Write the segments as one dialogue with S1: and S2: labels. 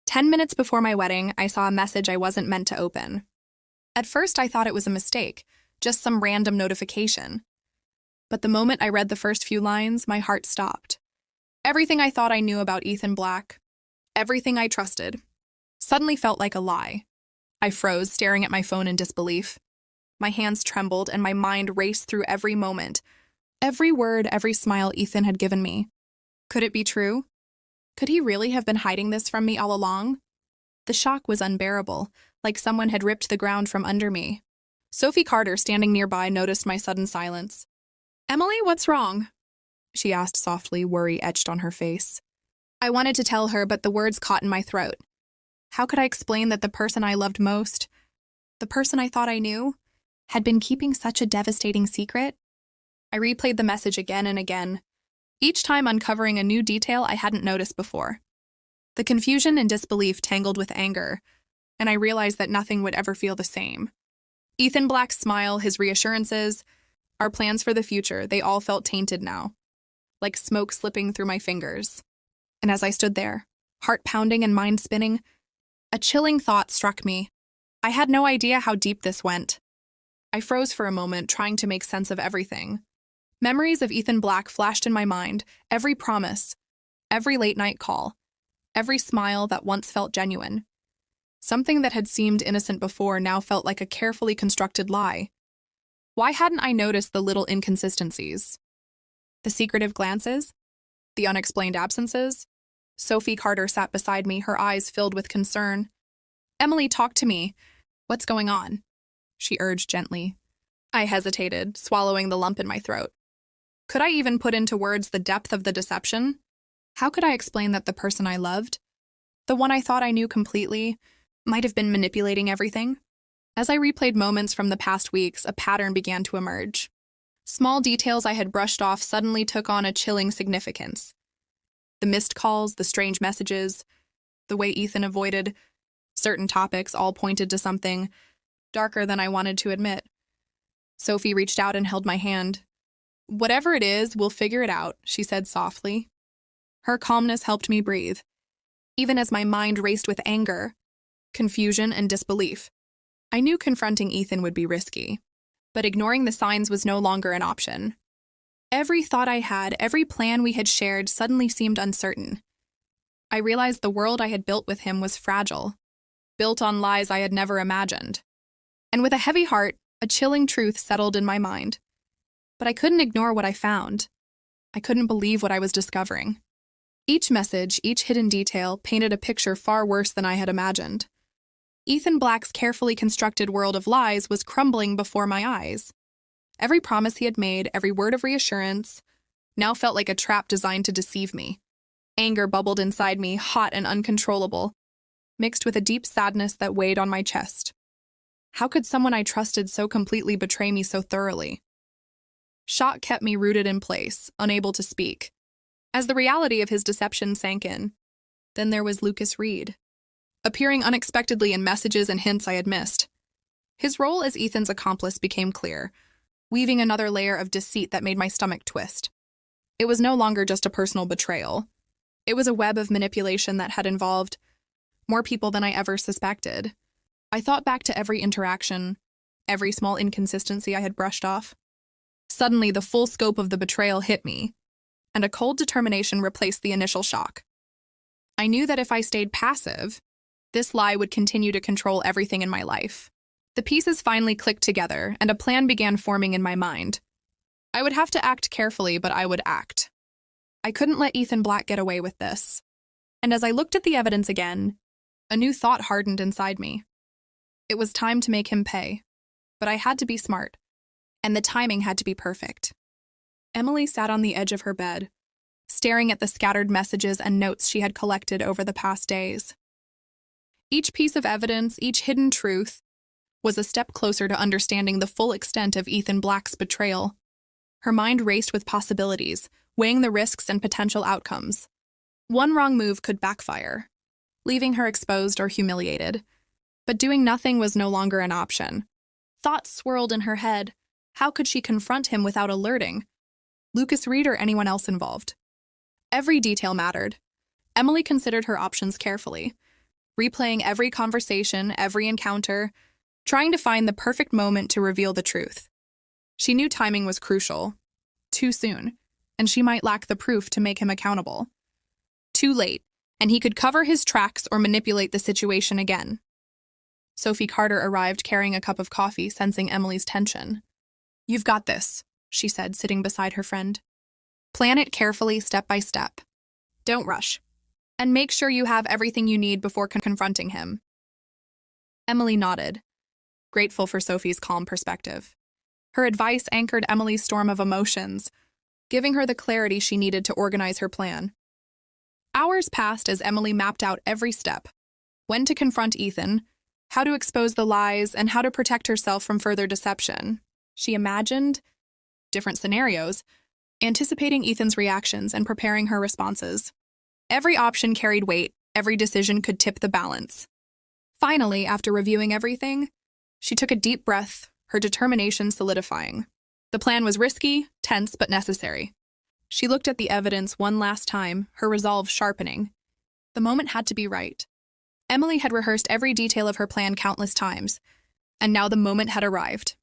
S1: 10 minutes before my wedding, I saw a message I wasn't meant to open. At first, I thought it was a mistake, just some random notification. But the moment I read the first few lines, my heart stopped. Everything I thought I knew about Ethan Black, everything I trusted, suddenly felt like a lie. I froze, staring at my phone in disbelief. My hands trembled and my mind raced through every moment, every word, every smile Ethan had given me. Could it be true? Could he really have been hiding this from me all along? The shock was unbearable, like someone had ripped the ground from under me. Sophie Carter, standing nearby, noticed my sudden silence. "Emily, what's wrong?" she asked softly, worry etched on her face. I wanted to tell her, but the words caught in my throat. How could I explain that the person I loved most, the person I thought I knew, had been keeping such a devastating secret? I replayed the message again and again, each time uncovering a new detail I hadn't noticed before. The confusion and disbelief tangled with anger, and I realized that nothing would ever feel the same. Ethan Black's smile, his reassurances, our plans for the future, they all felt tainted now, like smoke slipping through my fingers. And as I stood there, heart pounding and mind spinning, a chilling thought struck me. I had no idea how deep this went. I froze for a moment, trying to make sense of everything. Memories of Ethan Black flashed in my mind, every promise, every late-night call, every smile that once felt genuine. Something that had seemed innocent before now felt like a carefully constructed lie. Why hadn't I noticed the little inconsistencies? The secretive glances? The unexplained absences? Sophie Carter sat beside me, her eyes filled with concern. "Emily, talk to me. What's going on?" she urged gently. I hesitated, swallowing the lump in my throat. Could I even put into words the depth of the deception? How could I explain that the person I loved, the one I thought I knew completely, might have been manipulating everything? As I replayed moments from the past weeks, a pattern began to emerge. Small details I had brushed off suddenly took on a chilling significance. The missed calls, the strange messages, the way Ethan avoided certain topics all pointed to something darker than I wanted to admit. Sophie reached out and held my hand. "Whatever it is, we'll figure it out," she said softly. Her calmness helped me breathe, even as my mind raced with anger, confusion, and disbelief. I knew confronting Ethan would be risky, but ignoring the signs was no longer an option. Every thought I had, every plan we had shared suddenly seemed uncertain. I realized the world I had built with him was fragile, built on lies I had never imagined. And with a heavy heart, a chilling truth settled in my mind. But I couldn't ignore what I found. I couldn't believe what I was discovering. Each message, each hidden detail, painted a picture far worse than I had imagined. Ethan Black's carefully constructed world of lies was crumbling before my eyes. Every promise he had made, every word of reassurance, now felt like a trap designed to deceive me. Anger bubbled inside me, hot and uncontrollable, mixed with a deep sadness that weighed on my chest. How could someone I trusted so completely betray me so thoroughly? Shock kept me rooted in place, unable to speak. As the reality of his deception sank in, then there was Lucas Reed, appearing unexpectedly in messages and hints I had missed. His role as Ethan's accomplice became clear, weaving another layer of deceit that made my stomach twist. It was no longer just a personal betrayal. It was a web of manipulation that had involved more people than I ever suspected. I thought back to every interaction, every small inconsistency I had brushed off. Suddenly, the full scope of the betrayal hit me, and a cold determination replaced the initial shock. I knew that if I stayed passive, this lie would continue to control everything in my life. The pieces finally clicked together, and a plan began forming in my mind. I would have to act carefully, but I would act. I couldn't let Ethan Black get away with this. And as I looked at the evidence again, a new thought hardened inside me. It was time to make him pay, but I had to be smart, and the timing had to be perfect. Emily sat on the edge of her bed, staring at the scattered messages and notes she had collected over the past days. Each piece of evidence, each hidden truth, was a step closer to understanding the full extent of Ethan Black's betrayal. Her mind raced with possibilities, weighing the risks and potential outcomes. One wrong move could backfire, leaving her exposed or humiliated. But doing nothing was no longer an option. Thoughts swirled in her head. How could she confront him without alerting Lucas Reed or anyone else involved? Every detail mattered. Emily considered her options carefully. replaying every conversation, every encounter, trying to find the perfect moment to reveal the truth. She knew timing was crucial. Too soon, and she might lack the proof to make him accountable. Too late, and he could cover his tracks or manipulate the situation again. Sophie Carter arrived carrying a cup of coffee, sensing Emily's tension. "You've got this," she said, sitting beside her friend. "Plan it carefully, step by step. Don't rush. And make sure you have everything you need before confronting him." Emily nodded, grateful for Sophie's calm perspective. Her advice anchored Emily's storm of emotions, giving her the clarity she needed to organize her plan. Hours passed as Emily mapped out every step: when to confront Ethan, how to expose the lies, and how to protect herself from further deception. She imagined different scenarios, anticipating Ethan's reactions and preparing her responses. Every option carried weight, every decision could tip the balance. Finally, after reviewing everything, she took a deep breath, her determination solidifying. The plan was risky, tense, but necessary. She looked at the evidence one last time, her resolve sharpening. The moment had to be right. Emily had rehearsed every detail of her plan countless times, and now the moment had arrived.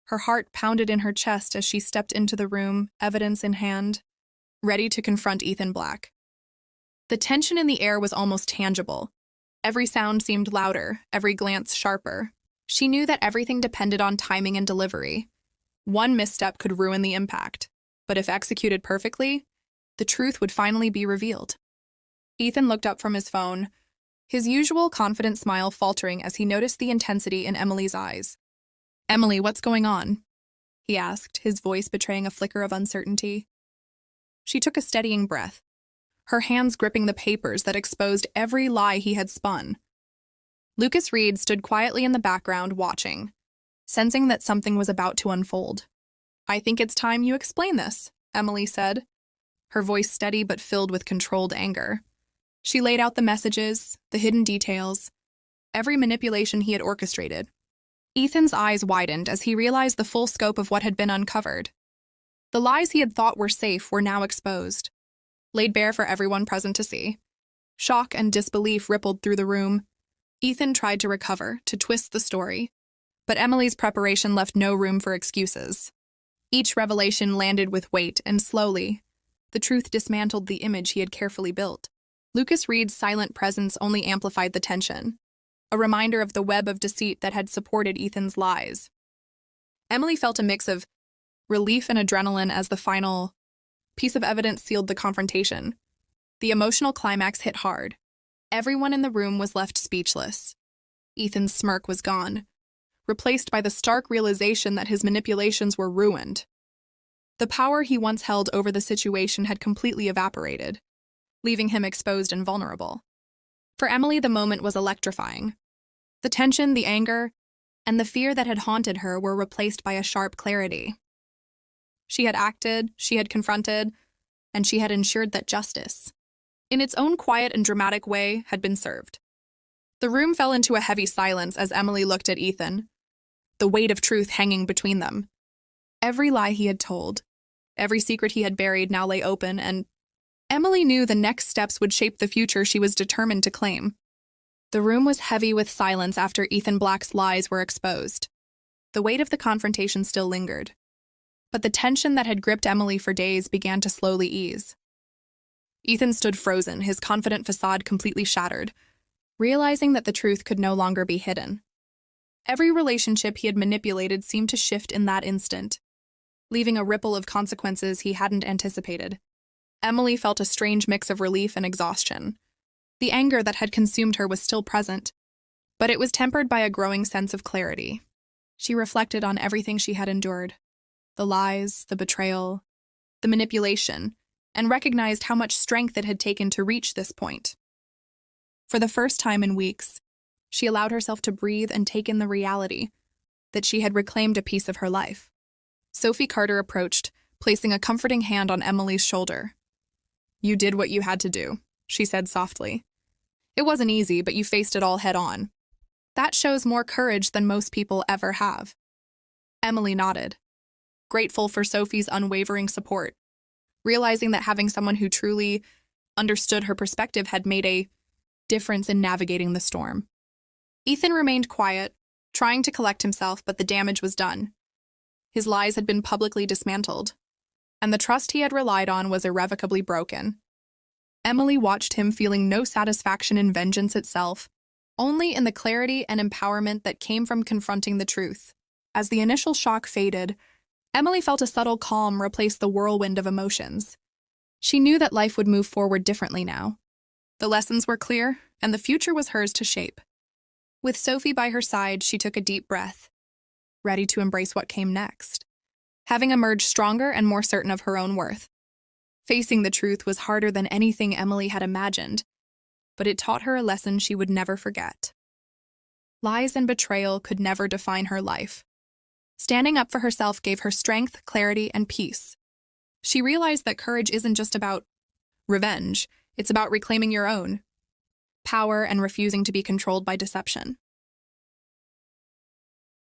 S1: Her heart pounded in her chest as she stepped into the room, evidence in hand, ready to confront Ethan Black. The tension in the air was almost tangible. Every sound seemed louder, every glance sharper. She knew that everything depended on timing and delivery. One misstep could ruin the impact, but if executed perfectly, the truth would finally be revealed. Ethan looked up from his phone, his usual confident smile faltering as he noticed the intensity in Emily's eyes. "Emily, what's going on?" he asked, his voice betraying a flicker of uncertainty. She took a steadying breath, her hands gripping the papers that exposed every lie he had spun. Lucas Reed stood quietly in the background, watching, sensing that something was about to unfold. "I think it's time you explain this," Emily said, her voice steady but filled with controlled anger. She laid out the messages, the hidden details, every manipulation he had orchestrated. Ethan's eyes widened as he realized the full scope of what had been uncovered. The lies he had thought were safe were now exposed, laid bare for everyone present to see. Shock and disbelief rippled through the room. Ethan tried to recover, to twist the story, but Emily's preparation left no room for excuses. Each revelation landed with weight, and slowly, the truth dismantled the image he had carefully built. Lucas Reed's silent presence only amplified the tension, a reminder of the web of deceit that had supported Ethan's lies. Emily felt a mix of relief and adrenaline as the final piece of evidence sealed the confrontation. The emotional climax hit hard. Everyone in the room was left speechless. Ethan's smirk was gone, replaced by the stark realization that his manipulations were ruined. The power he once held over the situation had completely evaporated, leaving him exposed and vulnerable. For Emily, the moment was electrifying. The tension, the anger, and the fear that had haunted her were replaced by a sharp clarity. She had acted, she had confronted, and she had ensured that justice, in its own quiet and dramatic way, had been served. The room fell into a heavy silence as Emily looked at Ethan, the weight of truth hanging between them. Every lie he had told, every secret he had buried now lay open, and Emily knew the next steps would shape the future she was determined to claim. The room was heavy with silence after Ethan Black's lies were exposed. The weight of the confrontation still lingered, but the tension that had gripped Emily for days began to slowly ease. Ethan stood frozen, his confident facade completely shattered, realizing that the truth could no longer be hidden. Every relationship he had manipulated seemed to shift in that instant, leaving a ripple of consequences he hadn't anticipated. Emily felt a strange mix of relief and exhaustion. The anger that had consumed her was still present, but it was tempered by a growing sense of clarity. She reflected on everything she had endured, the lies, the betrayal, the manipulation, and recognized how much strength it had taken to reach this point. For the first time in weeks, she allowed herself to breathe and take in the reality that she had reclaimed a piece of her life. Sophie Carter approached, placing a comforting hand on Emily's shoulder. "You did what you had to do," she said softly. "It wasn't easy, but you faced it all head on. That shows more courage than most people ever have." Emily nodded, grateful for Sophie's unwavering support, realizing that having someone who truly understood her perspective had made a difference in navigating the storm. Ethan remained quiet, trying to collect himself, but the damage was done. His lies had been publicly dismantled, and the trust he had relied on was irrevocably broken. Emily watched him, feeling no satisfaction in vengeance itself, only in the clarity and empowerment that came from confronting the truth. As the initial shock faded, Emily felt a subtle calm replace the whirlwind of emotions. She knew that life would move forward differently now. The lessons were clear, and the future was hers to shape. With Sophie by her side, she took a deep breath, ready to embrace what came next, having emerged stronger and more certain of her own worth. Facing the truth was harder than anything Emily had imagined, but it taught her a lesson she would never forget. Lies and betrayal could never define her life. Standing up for herself gave her strength, clarity, and peace. She realized that courage isn't just about revenge, it's about reclaiming your own power and refusing to be controlled by deception.